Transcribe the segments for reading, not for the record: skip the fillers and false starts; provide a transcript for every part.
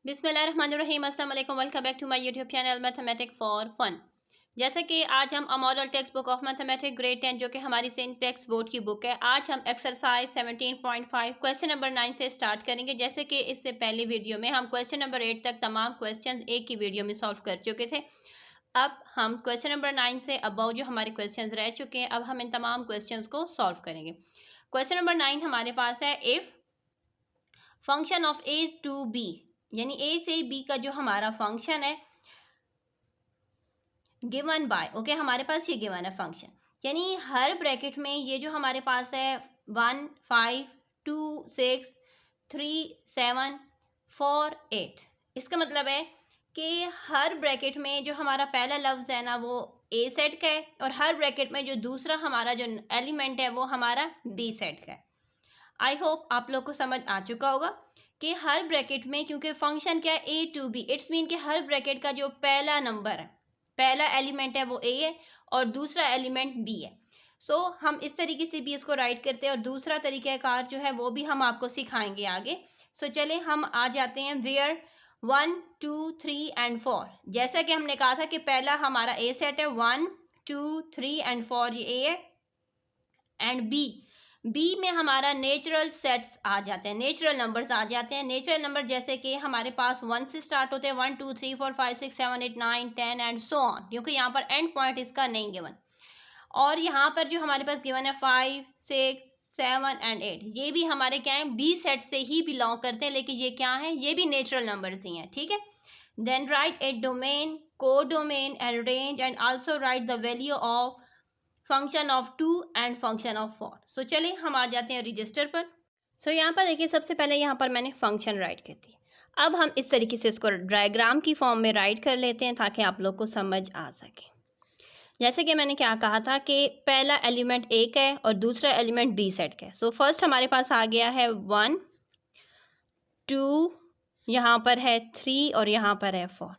बिस्मिल्लाहिर्रहमानिर्रहीम, अस्सलाम वालेकुम। Welcome back to my YouTube channel mathematic for fun. जैसे कि आज हम model textbook of mathematics grade 10 जो कि हमारी सेंट टेक्स्ट बोर्ड की बुक है, आज हम एक्सरसाइज 17.5 क्वेश्चन नंबर 9 से स्टार्ट करेंगे। जैसे कि इससे पहले वीडियो में हम क्वेश्चन नंबर 8 तक तमाम क्वेश्चंस एक ही वीडियो में सॉल्व कर चुके थे। अब हम क्वेश्चन नंबर 9 से अबाउट जो हमारे क्वेश्चंस रह चुके हैं, अब हम इन तमाम क्वेश्चंस को सॉल्व करेंगे। क्वेश्चन नंबर 9 हमारे पास है, if function of A to B, यानी ए से बी का जो हमारा फंक्शन है गिवन बाय, ओके, हमारे पास ये गिवन है फंक्शन, यानी हर ब्रैकेट में ये जो हमारे पास है 1 5 2 6 3 7 4 8, इसका मतलब है कि हर ब्रैकेट में जो हमारा पहला लफ्ज़ है ना वो ए सेट का है, और हर ब्रैकेट में जो दूसरा हमारा जो एलिमेंट है वो हमारा बी सेट का है। आई होप आप लोग को समझ आ चुका होगा कि हर ब्रैकेट में, क्योंकि फंक्शन क्या है ए टू बी, इट्स मीन कि हर ब्रैकेट का जो पहला नंबर है, पहला एलिमेंट है वो ए है और दूसरा एलिमेंट बी है। सो हम इस तरीके से भी इसको राइट करते हैं, और दूसरा तरीक़ाकार जो है वो भी हम आपको सिखाएंगे आगे। सो चले हम आ जाते हैं वेयर 1 2 3 एंड 4। जैसा कि हमने कहा था कि पहला हमारा ए सेट है, 1 2 3 एंड 4 ये ए है, एंड बी में हमारा नेचुरल सेट्स आ जाते हैं, नेचुरल नंबर्स आ जाते हैं। नेचुरल नंबर जैसे कि हमारे पास 1 से स्टार्ट होते हैं, 1 2 3 4 5 6 7 8 9 10 एंड सो ऑन, क्योंकि यहाँ पर एंड पॉइंट इसका नहीं गिवन। और यहाँ पर जो हमारे पास गिवन है 5 6 7 एंड 8, ये भी हमारे क्या है, बी सेट से ही बिलोंग करते हैं, लेकिन ये क्या है, ये भी नेचुरल नंबर्स ही हैं, ठीक है। देन राइट ए डोमेन, को domain and range, and also right the value of function of 2 and function of 4। सो चलिए हम आ जाते हैं रजिस्टर पर। सो यहाँ पर देखिए, सबसे पहले यहाँ पर मैंने फंक्शन राइट कर दी। अब हम इस तरीके से इसको डायग्राम की फॉर्म में राइट कर लेते हैं ताकि आप लोग को समझ आ सके। जैसे कि मैंने क्या कहा था कि पहला एलिमेंट ए का है और दूसरा एलिमेंट बी सेट का है। सो फर्स्ट हमारे पास आ गया है 1 2, यहाँ पर है 3 और यहाँ पर है 4।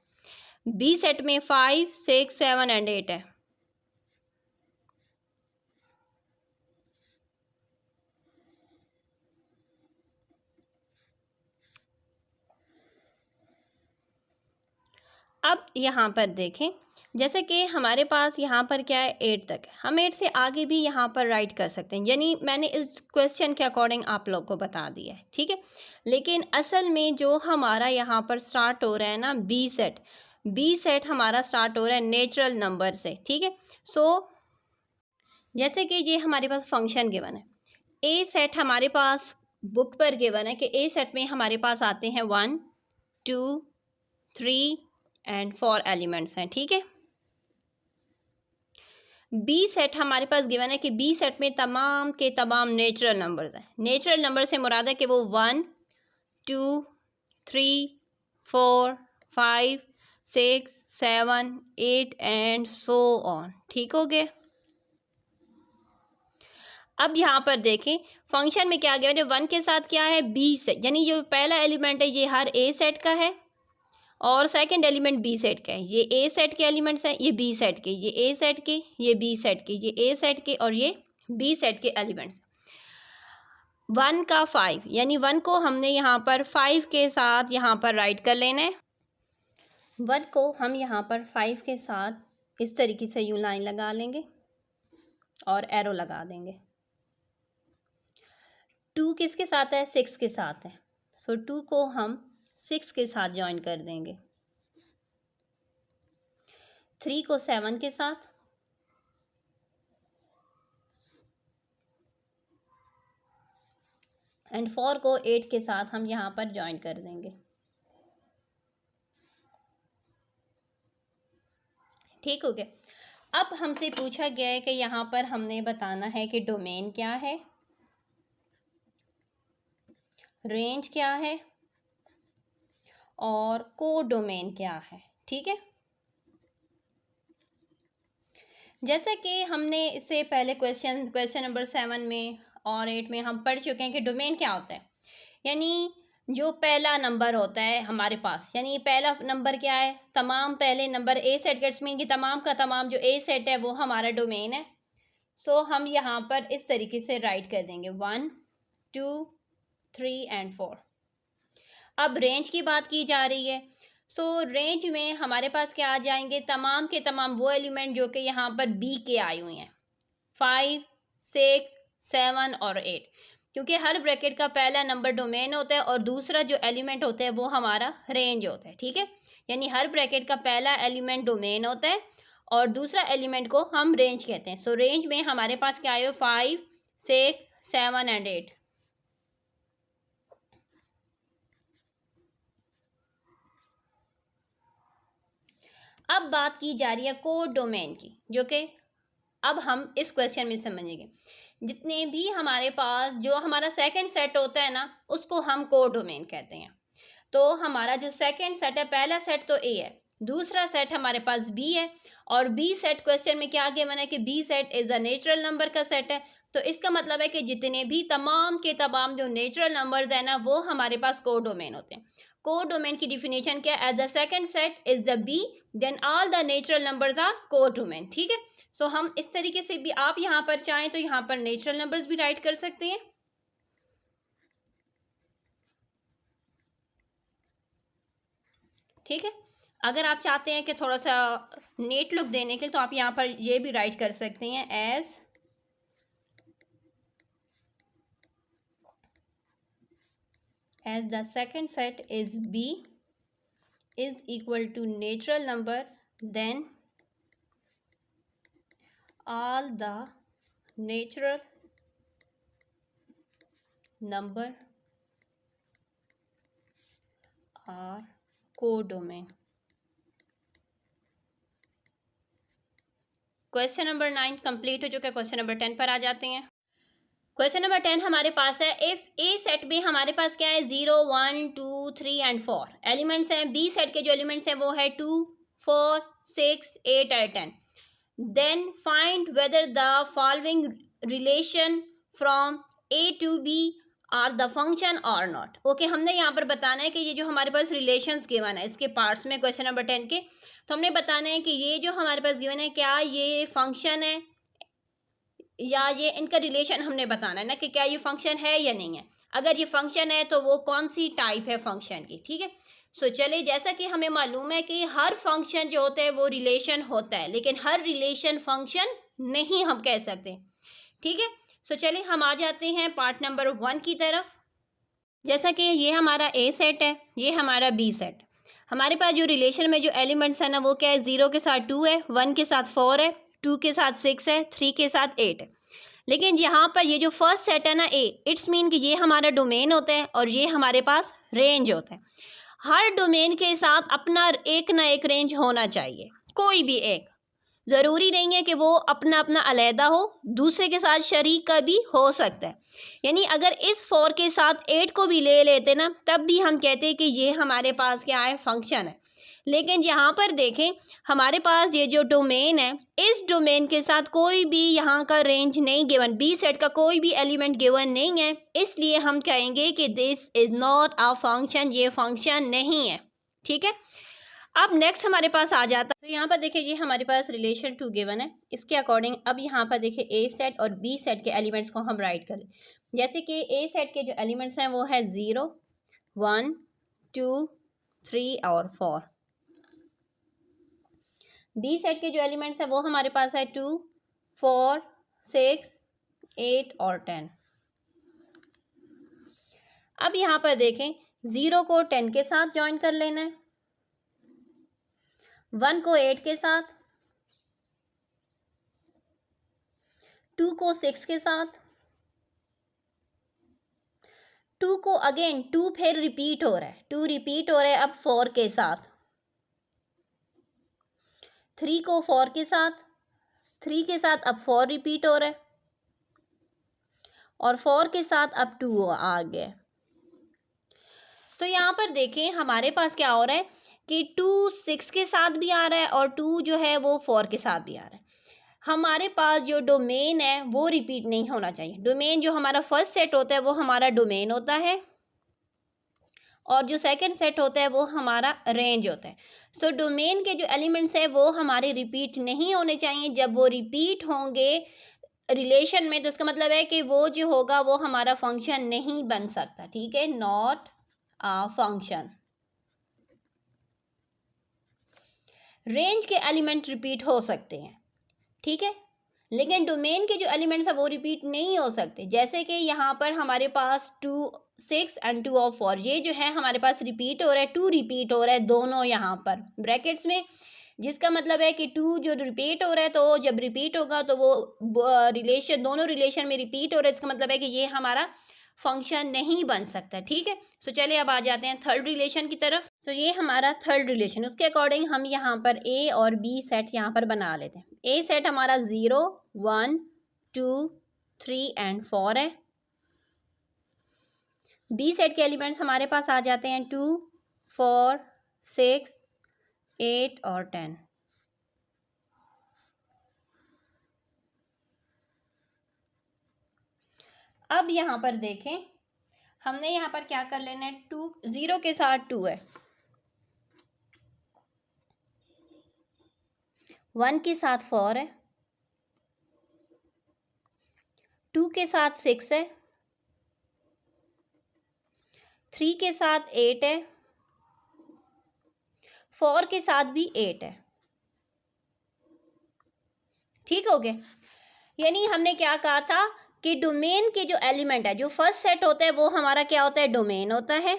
बी सेट में 5 6 7 एंड 8 है। अब यहाँ पर देखें, जैसे कि हमारे पास यहाँ पर क्या है, 8 तक है, हम 8 से आगे भी यहाँ पर राइट कर सकते हैं, यानी मैंने इस क्वेश्चन के अकॉर्डिंग आप लोग को बता दिया है, ठीक है। लेकिन असल में जो हमारा यहाँ पर स्टार्ट हो रहा है ना बी सेट हमारा स्टार्ट हो रहा है नेचुरल नंबर से, ठीक है। सो जैसे कि ये हमारे पास फंक्शन गिवन है, ए सेट हमारे पास बुक पर गिवन है कि ए सेट में हमारे पास आते हैं 1 2 3 एंड 4 एलिमेंट्स हैं, ठीक है। बी सेट हमारे पास गिवन है कि बी सेट में तमाम के तमाम नेचुरल नंबर्स हैं। नेचुरल नंबर से मुराद है कि वो 1 2 3 4 5 6 7 8 एंड सो ऑन, ठीक हो गए। अब यहाँ पर देखें फंक्शन में क्या गया है, 1 के साथ क्या है, बी सेट, यानी जो पहला एलिमेंट है ये हर ए सेट का है, और सेकंड एलिमेंट बी सेट का है। ये ए सेट के एलिमेंट्स हैं, ये बी सेट के, ये ए सेट के, ये बी सेट के, ये ए सेट के, और ये बी सेट के एलिमेंट्स। 1 का 5, यानी 1 को हमने यहाँ पर 5 के साथ यहाँ पर राइट कर लेना है। 1 को हम यहाँ पर 5 के साथ इस तरीके से यूं लाइन लगा लेंगे और एरो लगा देंगे। 2 किसके साथ है, 6 के साथ है। सो 2 को हम 6 के साथ ज्वाइन कर देंगे। 3 को 7 के साथ, एंड 4 को 8 के साथ हम यहाँ पर ज्वाइन कर देंगे, ठीक हो गया। अब हमसे पूछा गया है कि यहाँ पर हमने बताना है कि डोमेन क्या है, रेंज क्या है और को डोमेन क्या है, ठीक है। जैसे कि हमने इससे पहले क्वेश्चन नंबर 7 में और 8 में हम पढ़ चुके हैं कि डोमेन क्या होता है, यानी जो पहला नंबर होता है हमारे पास, यानी पहला नंबर क्या है, तमाम पहले नंबर ए सेट का, इट्स मीन कि तमाम का तमाम जो ए सेट है वो हमारा डोमेन है। सो हम यहाँ पर इस तरीके से राइट कर देंगे 1 2 3 एंड 4। अब रेंज की बात की जा रही है। सो रेंज में हमारे पास क्या आ जाएंगे, तमाम के तमाम वो एलिमेंट जो कि यहाँ पर बी के आए हुए हैं, 5, 6, 7 और 8, क्योंकि हर ब्रैकेट का पहला नंबर डोमेन होता है और दूसरा जो एलिमेंट होता है वो हमारा रेंज होता है। ठीक है, यानी हर ब्रैकेट का पहला एलिमेंट डोमेन होता है और दूसरा एलिमेंट को हम रेंज कहते हैं। सो रेंज में हमारे पास क्या आए, 5, 6, 7 एंड 8। अब बात की जा रही है कोड डोमेन की, जो कि अब हम इस क्वेश्चन में समझेंगे। जितने भी हमारे पास जो हमारा सेकंड सेट होता है ना, उसको हम कोड डोमेन कहते हैं। तो हमारा जो सेकंड सेट है, पहला सेट तो ए है, दूसरा सेट हमारे पास बी है, और बी सेट क्वेश्चन में क्या गिवन है कि B set is a natural number का सेट है। तो इसका मतलब है कि जितने भी तमाम के तमाम जो नेचुरल नंबर्स है ना, वो हमारे पास कोड डोमेन होते हैं। कोड डोमेन की डिफिनेशन क्या है, as the second set is the B then all the natural numbers are codomain. ठीक है, सो हम इस तरीके से भी, आप यहाँ पर चाहें तो यहाँ पर नेचुरल नंबर्स भी राइट कर सकते हैं। ठीक है, अगर आप चाहते हैं कि थोड़ा सा नेट लुक देने के लिए, तो आप यहाँ पर ये भी राइट कर सकते हैं, as the second set is B is equal to natural number, then all the natural number are codomain। Question number 9 complete हो चुका है। क्वेश्चन नंबर 10 पर आ जाते हैं। क्वेश्चन नंबर 10 हमारे पास है, इफ ए सेट में हमारे पास क्या है, 0, 1, 2, 3 एंड 4 एलिमेंट्स हैं। बी सेट के जो एलिमेंट्स हैं वो है 2, 4, 6, 8 और 10। Then find whether the following relation from A to B are the function और नॉट। ओके, हमने यहाँ पर बताना है कि ये जो हमारे पास रिलेशंस गिवन है इसके पार्ट्स में क्वेश्चन नंबर 10 के, तो हमने बताना है कि ये जो हमारे पास गिवन है, क्या ये फंक्शन है या ये इनका रिलेशन हमने बताना है ना, कि क्या ये फंक्शन है या नहीं है। अगर ये फंक्शन है तो वो कौन सी टाइप है फंक्शन की। ठीक है, सो चलिए, जैसा कि हमें मालूम है कि हर फंक्शन जो होता है वो रिलेशन होता है, लेकिन हर रिलेशन फंक्शन नहीं हम कह सकते। ठीक है, सो चलिए हम आ जाते हैं पार्ट नंबर 1 की तरफ। जैसा कि ये हमारा ए सेट है, ये हमारा बी सेट। हमारे पास जो रिलेशन में जो एलिमेंट्स है ना, वो क्या है, 0 के साथ 2 है, 1 के साथ 4 है, 2 के साथ 6 है, 3 के साथ 8 है। लेकिन यहाँ पर ये जो फर्स्ट सेट है ना ए, इट्स मीन कि ये हमारा डोमेन होता है और ये हमारे पास रेंज होता है। हर डोमेन के साथ अपना एक ना एक रेंज होना चाहिए, कोई भी एक, ज़रूरी नहीं है कि वो अपना अपना अलहदा हो, दूसरे के साथ शरीक का भी हो सकता है। यानी अगर इस 4 के साथ 8 को भी ले लेते ना, तब भी हम कहते हैं कि ये हमारे पास क्या है, फंक्शन है। लेकिन यहाँ पर देखें, हमारे पास ये जो डोमेन है, इस डोमेन के साथ कोई भी यहाँ का रेंज नहीं गिवन, बी सेट का कोई भी एलिमेंट गिवन नहीं है, इसलिए हम कहेंगे कि this is not a function, ये फंक्शन नहीं है। ठीक है, अब नेक्स्ट हमारे पास आ जाता है, तो यहाँ पर देखिए ये हमारे पास रिलेशन 2 गिवन है, इसके अकॉर्डिंग अब यहाँ पर देखिए ए सेट और बी सेट के एलिमेंट्स को हम राइट करें। जैसे कि ए सेट के जो एलिमेंट्स हैं वो है 0, 1, 2, 3 और 4। बी सेट के जो एलिमेंट्स हैं वो हमारे पास है 2, 4, 6, 8 और 10। अब यहाँ पर देखें, 0 को 10 के साथ ज्वाइन कर लेना है, 1 को 8 के साथ, 2 को 6 के साथ, 2 को अगेन 2 फिर रिपीट हो रहा है, 2 रिपीट हो रहा है अब 4 के साथ, 3 को 4 के साथ, 3 के साथ अब 4 रिपीट हो रहा है, और 4 के साथ अब 2 आ गया। तो यहाँ पर देखें हमारे पास क्या हो रहा है कि 2 6 के साथ भी आ रहा है और 2 जो है वो 4 के साथ भी आ रहा है। हमारे पास जो डोमेन है वो रिपीट नहीं होना चाहिए। डोमेन जो हमारा फर्स्ट सेट होता है वो हमारा डोमेन होता है, और जो सेकंड सेट होता है वो हमारा रेंज होता है। सो डोमेन के जो एलिमेंट्स हैं वो हमारे रिपीट नहीं होने चाहिए। जब वो रिपीट होंगे रिलेशन में, तो इसका मतलब है कि वो जो होगा वो हमारा फंक्शन नहीं बन सकता। ठीक है, नॉट फंक्शन। रेंज के एलिमेंट रिपीट हो सकते हैं, ठीक है, लेकिन डोमेन के जो एलिमेंट्स हैं वो रिपीट नहीं हो सकते। जैसे कि यहाँ पर हमारे पास 2 6 एंड 2 और 4, ये जो है हमारे पास रिपीट हो रहा है, 2 रिपीट हो रहा है दोनों यहाँ पर ब्रैकेट्स में, जिसका मतलब है कि 2 जो रिपीट हो रहा है, तो जब रिपीट होगा तो वो रिलेशन, दोनों रिलेशन में रिपीट हो रहा है, इसका मतलब है कि ये हमारा फंक्शन नहीं बन सकता, ठीक है। सो चलिए अब आ जाते हैं थर्ड रिलेशन की तरफ। सो ये हमारा थर्ड रिलेशन, उसके अकॉर्डिंग हम यहाँ पर ए और बी सेट यहाँ पर बना लेते हैं। ए सेट हमारा 0 1 2 3 एंड 4 है। बी सेट के एलिमेंट्स हमारे पास आ जाते हैं 2 4 6 8 और 10। अब यहाँ पर देखें, हमने यहाँ पर क्या कर लेना है, 2 0 के साथ 2 है, 1 के साथ 4 है, 2 के साथ 6 है, 3 के साथ 8 है, 4 के साथ भी 8 है, ठीक हो गया। यानी हमने क्या कहा था कि डोमेन के जो एलिमेंट है, जो फर्स्ट सेट होता है वो हमारा क्या होता है, डोमेन होता है,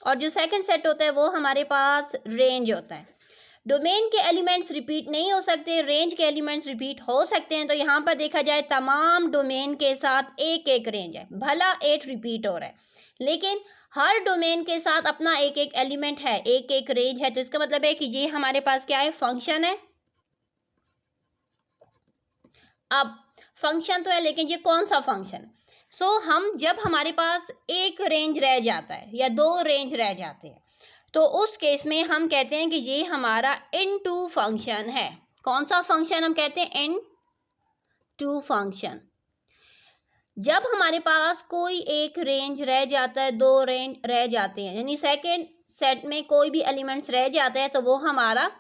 और जो सेकंड सेट होता है वो हमारे पास रेंज होता है। डोमेन के एलिमेंट्स रिपीट नहीं हो सकते, रेंज के एलिमेंट्स रिपीट हो सकते हैं। तो यहाँ पर देखा जाए तमाम डोमेन के साथ एक एक रेंज है, भला 8 रिपीट हो रहा है, लेकिन हर डोमेन के साथ अपना एक एक एलिमेंट है, एक एक रेंज है। तो इसका मतलब है कि ये हमारे पास क्या है, फंक्शन है। अब फंक्शन तो है, लेकिन ये कौन सा फंक्शन? हम जब हमारे पास एक रेंज रह जाता है या 2 रेंज रह जाते हैं, तो उस केस में हम कहते हैं कि ये हमारा इनटू फंक्शन है। कौन सा फंक्शन हम कहते हैं, इनटू फंक्शन। जब हमारे पास कोई एक रेंज रह जाता है, 2 रेंज रह जाते हैं, यानी सेकेंड सेट में कोई भी एलिमेंट्स रह जाता है, तो वो हमारा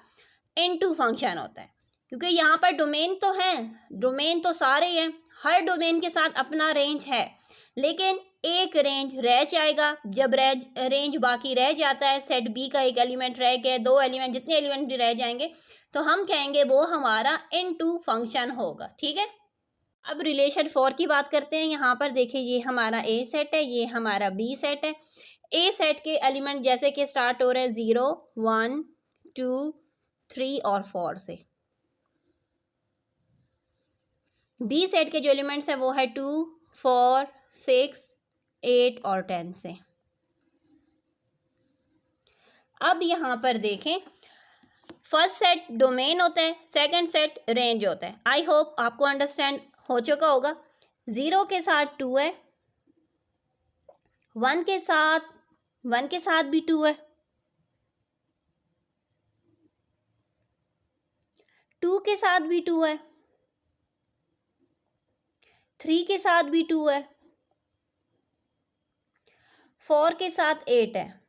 इनटू फंक्शन होता है। क्योंकि यहाँ पर डोमेन तो है, डोमेन तो सारे हैं, हर डोमेन के साथ अपना रेंज है, लेकिन एक रेंज रह जाएगा। जब रेंज बाकी रह जाता है, सेट बी का एक एलिमेंट रह गया, 2 एलिमेंट, जितने एलिमेंट भी रह जाएंगे, तो हम कहेंगे वो हमारा इनटू फंक्शन होगा, ठीक है। अब रिलेशन 4 की बात करते हैं। यहाँ पर देखिए, ये हमारा ए सेट है, ये हमारा बी सेट है। ए सेट के एलिमेंट जैसे कि स्टार्ट हो रहे हैं 0 1 2 3 और 4 से। बी सेट के जो एलिमेंट्स हैं वो है 2 4 6 8 और 10 से। अब यहाँ पर देखें, फर्स्ट सेट डोमेन होता है, सेकंड सेट रेंज होता है। आई होप आपको अंडरस्टैंड हो चुका होगा। 0 के साथ 2 है, 1 के साथ भी 2 है, 2 के साथ भी 2 है, 3 के साथ भी 2 है, 4 के साथ 8 है।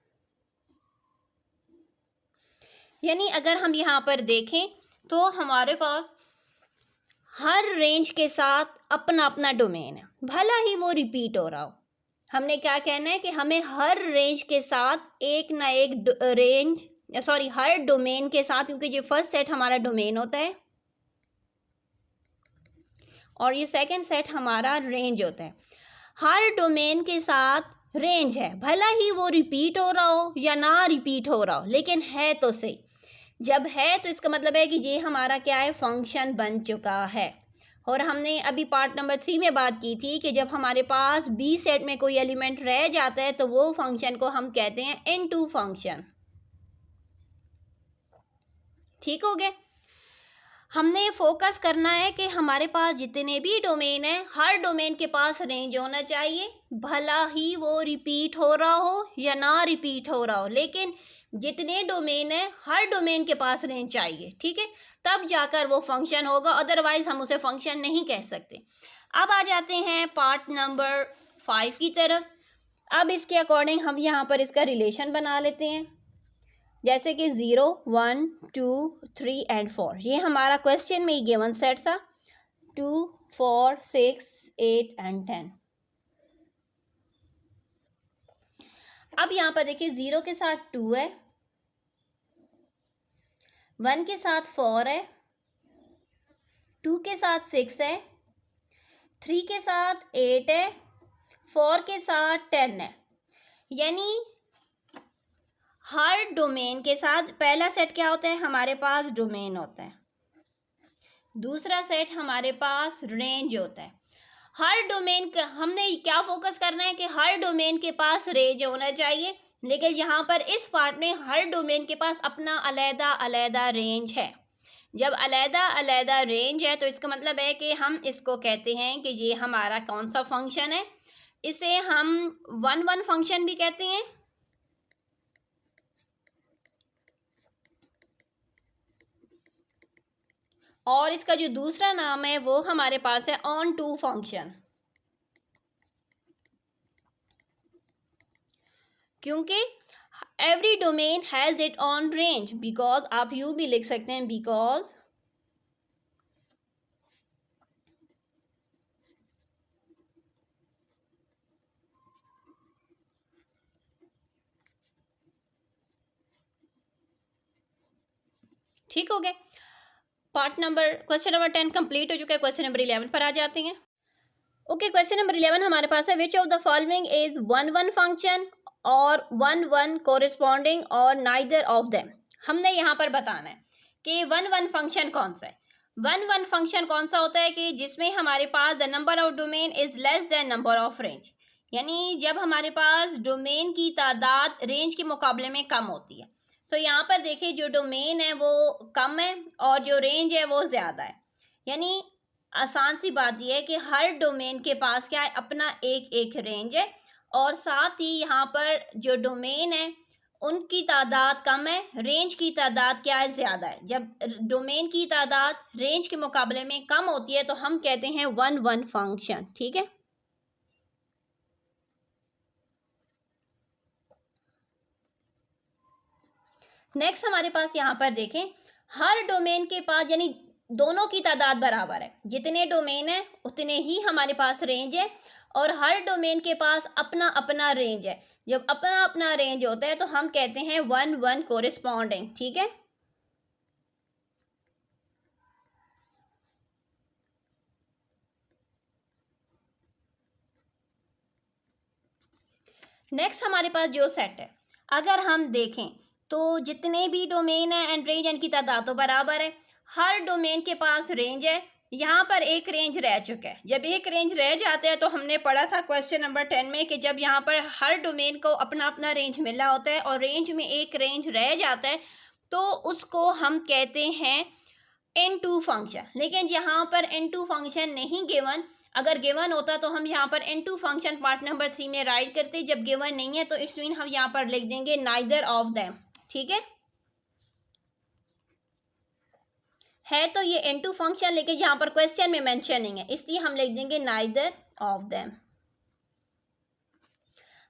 यानी अगर हम यहाँ पर देखें तो हमारे पास हर रेंज के साथ अपना अपना डोमेन है, भला ही वो रिपीट हो रहा हो। हमने क्या कहना है कि हमें हर रेंज के साथ एक ना एक हर डोमेन के साथ, क्योंकि ये फर्स्ट सेट हमारा डोमेन होता है और ये सेकंड सेट हमारा रेंज होता है, हर डोमेन के साथ रेंज है, भला ही वो रिपीट हो रहा हो या ना रिपीट हो रहा हो, लेकिन है तो सही। जब है तो इसका मतलब है कि ये हमारा क्या है, फंक्शन बन चुका है। और हमने अभी पार्ट नंबर 3 में बात की थी कि जब हमारे पास बी सेट में कोई एलिमेंट रह जाता है तो वो फंक्शन को हम कहते हैं इनटू फंक्शन, ठीक हो गया। हमने फोकस करना है कि हमारे पास जितने भी डोमेन है, हर डोमेन के पास रेंज होना चाहिए, भला ही वो रिपीट हो रहा हो या ना रिपीट हो रहा हो, लेकिन जितने डोमेन है हर डोमेन के पास रेंज चाहिए, ठीक है, तब जाकर वो फंक्शन होगा, अदरवाइज हम उसे फंक्शन नहीं कह सकते। अब आ जाते हैं पार्ट नंबर 5 की तरफ। अब इसके अकॉर्डिंग हम यहाँ पर इसका रिलेशन बना लेते हैं, जैसे कि 0 1 2 3 एंड 4, ये हमारा क्वेश्चन में ही गिवन सेट था, 2 4 6 8 एंड 10। अब यहाँ पर देखिए 0 के साथ 2 है, 1 के साथ 4 है, 2 के साथ 6 है, 3 के साथ 8 है, 4 के साथ 10 है। यानी हर डोमेन के साथ पहला सेट क्या होता है, हमारे पास डोमेन होता है, दूसरा सेट हमारे पास रेंज होता है। हर डोमेन का हमने क्या फोकस करना है कि हर डोमेन के पास रेंज होना चाहिए, लेकिन यहाँ पर इस पार्ट में हर डोमेन के पास अपना अलग अलग रेंज है। जब अलग अलग रेंज है तो इसका मतलब है कि हम इसको कहते हैं कि ये हमारा कौन सा फंक्शन है। इसे हम 1-1 फंक्शन भी कहते हैं, और इसका जो दूसरा नाम है वो हमारे पास है ऑन टू फंक्शन, क्योंकि every domain has it on range. Because आप यूं भी लिख सकते हैं, बिकॉज ठीक हो गया। क्वेश्चन नंबर 10 कंप्लीट हो चुका है। क्वेश्चन नंबर 11 पर आ जाते हैं। ओके, क्वेश्चन नंबर 11 हमारे पास है, which of the following is 1-1 function और 1-1 कोरिस्पॉन्डिंग और नाइदर ऑफ देम। हमने यहाँ पर बताना है कि 1-1 फंक्शन कौन सा है। 1-1 फंक्शन कौन सा होता है कि जिसमें हमारे पास the number of domain is less than number of range, यानी जब हमारे पास डोमेन की तादाद रेंज के मुकाबले में कम होती है। सो यहाँ पर देखिए जो डोमेन है वो कम है और जो रेंज है वो ज़्यादा है। यानी आसान सी बात यह है कि हर डोमेन के पास क्या है, अपना एक एक रेंज है, और साथ ही यहाँ पर जो डोमेन है उनकी तादाद कम है, रेंज की तादाद क्या है, ज़्यादा है। जब डोमेन की तादाद रेंज के मुकाबले में कम होती है तो हम कहते हैं 1-1 फंक्शन। ठीक है, नेक्स्ट हमारे पास यहाँ पर देखें, हर डोमेन के पास यानी दोनों की तादाद बराबर है, जितने डोमेन है उतने ही हमारे पास रेंज है, और हर डोमेन के पास अपना अपना रेंज है। जब अपना अपना रेंज होता है तो हम कहते हैं 1-1 कोरिस्पॉन्डिंग। ठीक है, नेक्स्ट हमारे पास जो सेट है, अगर हम देखें तो जितने भी डोमेन है एंड रेंज इनकी तादाद तो बराबर है, हर डोमेन के पास रेंज है। यहाँ पर एक रेंज रह चुका है। जब एक रेंज रह जाता है तो हमने पढ़ा था क्वेश्चन नंबर 10 में कि जब यहाँ पर हर डोमेन को अपना अपना रेंज मिला होता है और रेंज में एक रेंज रह जाता है तो उसको हम कहते हैं N2 फंक्शन। लेकिन यहाँ पर N2 फंक्शन नहीं गिवन, अगर गिवन होता तो हम यहाँ पर N2 फंक्शन पार्ट नंबर 3 में राइट करते। जब गिवन नहीं है तो इट्स मीन हम यहाँ पर लिख देंगे नाइदर ऑफ देम। ठीक है तो ये N2 फंक्शन, लेकिन यहाँ पर क्वेश्चन में मेंशन नहीं है, इसलिए हम लिख देंगे नाइदर ऑफ देम।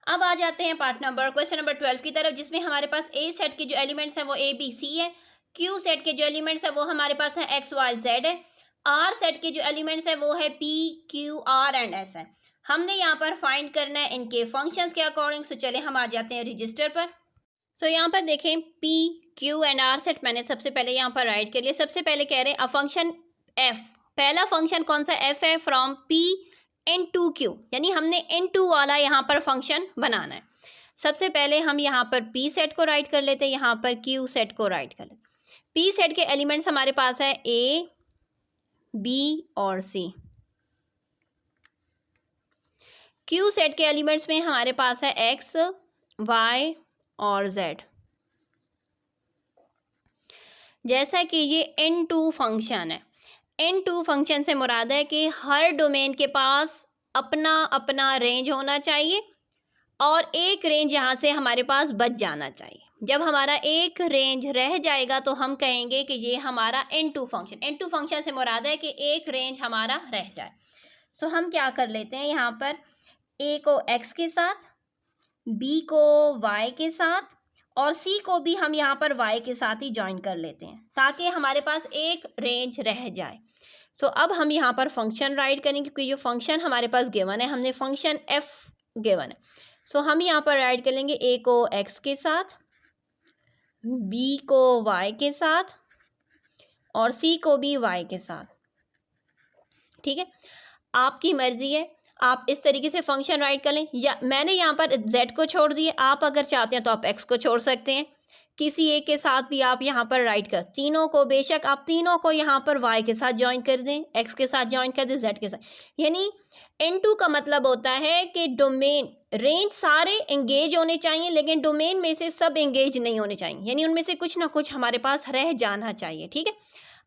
अब आ जाते हैं क्वेश्चन नंबर 12 की तरफ, जिसमें हमारे पास ए सेट के जो एलिमेंट्स हैं वो ABC है, क्यू सेट के जो एलिमेंट्स है वो हमारे पास है XYZ है, आर सेट के जो एलिमेंट्स है वो है PQR एंड S है। हमने यहाँ पर फाइंड करना है इनके फंक्शंस के अकॉर्डिंग। सो चले हम आ जाते हैं रजिस्टर पर। सो यहाँ पर देखें PQ एंड R सेट मैंने सबसे पहले यहाँ पर राइट कर लिया। सबसे पहले कह रहे हैं अ फंक्शन F, पहला फंक्शन कौन सा F है, फ्रॉम P into Q, यानी हमने N2 वाला यहाँ पर फंक्शन बनाना है। सबसे पहले हम यहाँ पर P सेट को राइट कर लेते हैं, यहाँ पर Q सेट को राइट कर लेते हैं। P सेट के एलिमेंट्स हमारे पास है A, B और C। Q सेट के एलिमेंट्स में हमारे पास है X, Y और Z। जैसा कि ये N2 फंक्शन है, N2 फंक्शन से मुराद है कि हर डोमेन के पास अपना अपना रेंज होना चाहिए और एक रेंज यहाँ से हमारे पास बच जाना चाहिए। जब हमारा एक रेंज रह जाएगा तो हम कहेंगे कि ये हमारा N2 फंक्शन। N2 फंक्शन से मुराद है कि एक रेंज हमारा रह जाए। सो हम क्या कर लेते हैं, यहाँ पर A को X के साथ, B को Y के साथ और C को भी हम यहाँ पर Y के साथ ही ज्वाइन कर लेते हैं ताकि हमारे पास एक रेंज रह जाए। सो अब हम यहाँ पर फंक्शन राइट करेंगे क्योंकि जो फंक्शन हमारे पास गिवन है, हमने फंक्शन F गिवन है। सो हम यहाँ पर राइट कर लेंगे ए को एक्स के साथ, बी को वाई के साथ और सी को भी वाई के साथ। ठीक है, आपकी मर्जी है, आप इस तरीके से फंक्शन राइट कर लें, या मैंने यहाँ पर z को छोड़ दिए, आप अगर चाहते हैं तो आप x को छोड़ सकते हैं, किसी एक के साथ भी आप यहाँ पर राइट कर, तीनों को बेशक आप तीनों को यहाँ पर y के साथ ज्वाइन कर दें, x के साथ ज्वाइन कर दें, z के साथ। यानी N2 का मतलब होता है कि डोमेन रेंज सारे एंगेज होने चाहिए, लेकिन डोमेन में से सब एंगेज नहीं होने चाहिए, यानी उनमें से कुछ ना कुछ हमारे पास रह जाना चाहिए। ठीक है,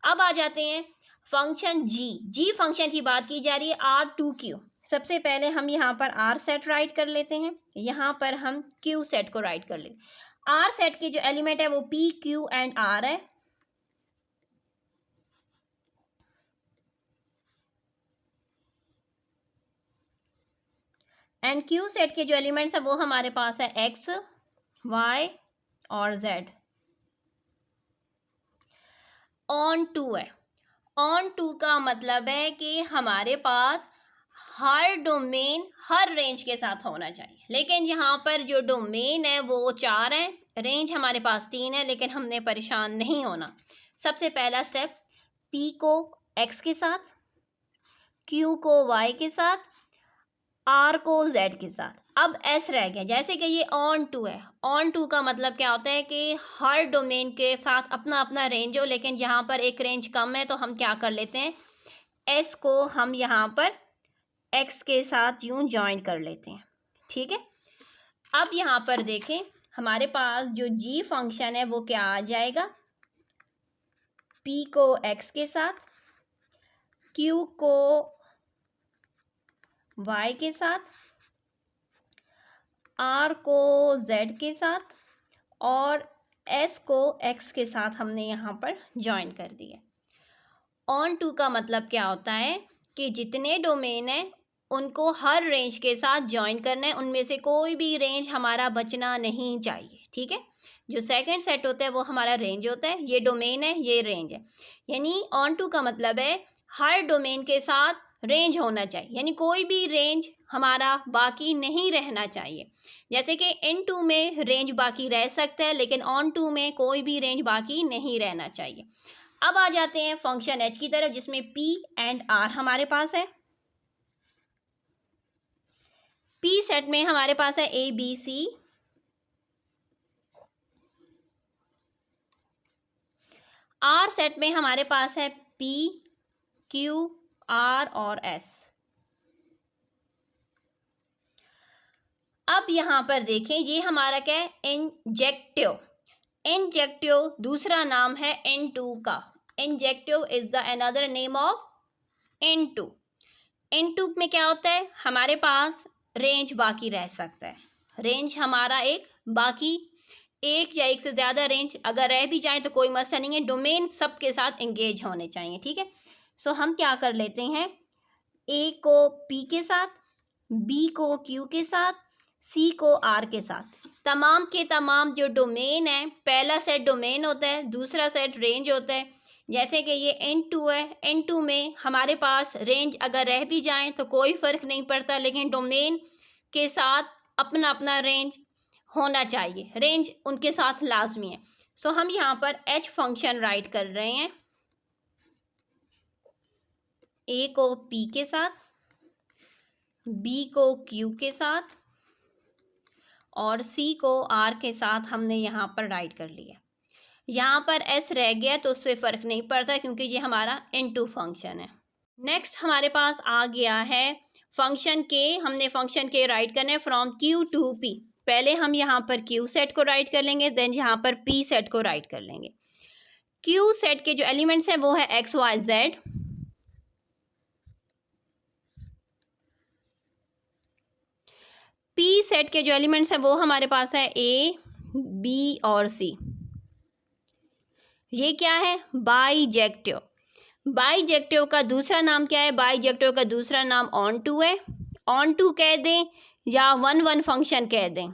अब आ जाते हैं फंक्शन जी फंक्शन की बात की जा रही है R2Q। सबसे पहले हम यहाँ पर R सेट राइट कर लेते हैं, यहाँ पर हम Q सेट को राइट कर लेते हैं। R सेट के जो एलिमेंट है वो P, Q एंड R है। एंड Q सेट के जो एलिमेंट्स है वो हमारे पास है X, Y और Z। ऑन टू है, ऑन टू का मतलब है कि हमारे पास हर डोमेन हर रेंज के साथ होना चाहिए, लेकिन यहाँ पर जो डोमेन है वो 4 है, रेंज हमारे पास 3 है, लेकिन हमने परेशान नहीं होना। सबसे पहला स्टेप, P को X के साथ, Q को Y के साथ, R को Z के साथ। अब S रह गया, जैसे कि ये ऑन टू है, ऑन टू का मतलब क्या होता है कि हर डोमेन के साथ अपना अपना रेंज हो, लेकिन यहाँ पर एक रेंज कम है, तो हम क्या कर लेते हैं, S को हम यहाँ पर x के साथ यूं ज्वाइन कर लेते हैं। ठीक है, अब यहाँ पर देखें हमारे पास जो g फंक्शन है वो क्या आ जाएगा, p को x के साथ, q को y के साथ, r को z के साथ और s को x के साथ हमने यहाँ पर ज्वाइन कर दिया। ऑन टू का मतलब क्या होता है कि जितने डोमेन है उनको हर रेंज के साथ ज्वाइन करना है, उनमें से कोई भी रेंज हमारा बचना नहीं चाहिए। ठीक है, जो सेकंड सेट होता है वो हमारा रेंज होता है, ये डोमेन है, ये रेंज है। यानी ऑन टू का मतलब है हर डोमेन के साथ रेंज होना चाहिए, यानी कोई भी रेंज हमारा बाकी नहीं रहना चाहिए। जैसे कि N2 में रेंज बाकी रह सकता है, लेकिन ऑन टू में कोई भी रेंज बाकी नहीं रहना चाहिए। अब आ जाते हैं फंक्शन h की तरफ, जिसमें P एंड R हमारे पास है। P सेट में हमारे पास है A, B, C, R set में हमारे पास है P, Q, R और S। अब यहाँ पर देखें, ये हमारा क्या है, इंजेक्टिव। इंजेक्टिव दूसरा नाम है N2 का। Injective is the another name of N2। N2 में क्या होता है, हमारे पास रेंज बाकी रह सकता है, रेंज हमारा एक बाकी एक या एक से ज़्यादा रेंज अगर रह भी जाए तो कोई मसला नहीं है, डोमेन सबके साथ एंगेज होने चाहिए। ठीक है, सो हम क्या कर लेते हैं, A को P के साथ, B को Q के साथ, C को R के साथ। तमाम के तमाम जो डोमेन है, पहला सेट डोमेन होता है, दूसरा सेट रेंज होता है। जैसे कि ये N2 है, N2 में हमारे पास रेंज अगर रह भी जाएं तो कोई फ़र्क नहीं पड़ता, लेकिन डोमेन के साथ अपना अपना रेंज होना चाहिए, रेंज उनके साथ लाजमी है। सो हम यहाँ पर h फंक्शन राइट कर रहे हैं, A को P के साथ, B को Q के साथ और C को R के साथ हमने यहाँ पर राइट कर लिया। यहाँ पर S रह गया तो उससे फ़र्क नहीं पड़ता, क्योंकि ये हमारा N2 फंक्शन है। नेक्स्ट हमारे पास आ गया है फंक्शन के, हमने फंक्शन के राइट करना है फ्रॉम Q टू P। पहले हम यहाँ पर Q सेट को राइट कर लेंगे, देन यहाँ पर P सेट को राइट कर लेंगे। Q सेट के जो एलिमेंट्स हैं वो है X, Y, Z। P set के जो एलिमेंट्स हैं वो हमारे पास है A, B और C। ये क्या है, बाईजेक्टिव। बाईजेक्टिव का दूसरा नाम क्या है, बाईजेक्टिव का दूसरा नाम ऑन टू है। ऑन टू कह दें या 1-1 फंक्शन कह दें,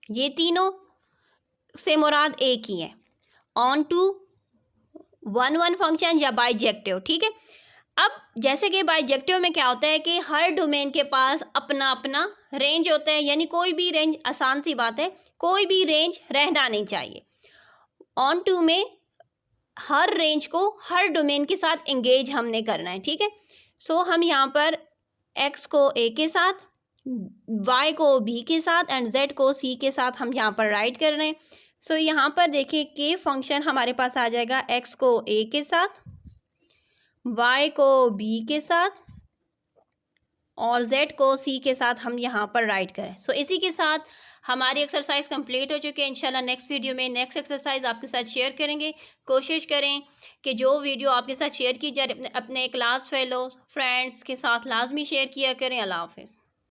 ये तीनों से मुराद एक ही है, ऑन टू, 1-1 फंक्शन या बाईजेक्टिव। ठीक है, अब जैसे कि बाइजेक्टिव में क्या होता है कि हर डोमेन के पास अपना अपना रेंज होता है, यानी कोई भी रेंज, आसान सी बात है, कोई भी रेंज रहना नहीं चाहिए। ऑन टू में हर रेंज को हर डोमेन के साथ एंगेज हमने करना है, ठीक है। सो हम यहाँ पर x को a के साथ, y को b के साथ एंड z को c के साथ हम यहाँ पर राइट कर रहे हैं। सो यहाँ पर देखिए k फंक्शन हमारे पास आ जाएगा x को a के साथ, y को b के साथ और z को c के साथ हम यहाँ पर राइट करें। सो इसी के साथ हमारी एक्सरसाइज कंप्लीट हो चुकी है। इंशाल्लाह नेक्स्ट वीडियो में नेक्स्ट एक्सरसाइज आपके साथ शेयर करेंगे। कोशिश करें कि जो वीडियो आपके साथ शेयर की जाए अपने क्लास फेलो फ्रेंड्स के साथ लाजमी शेयर किया करें। अल्लाह हाफिज़।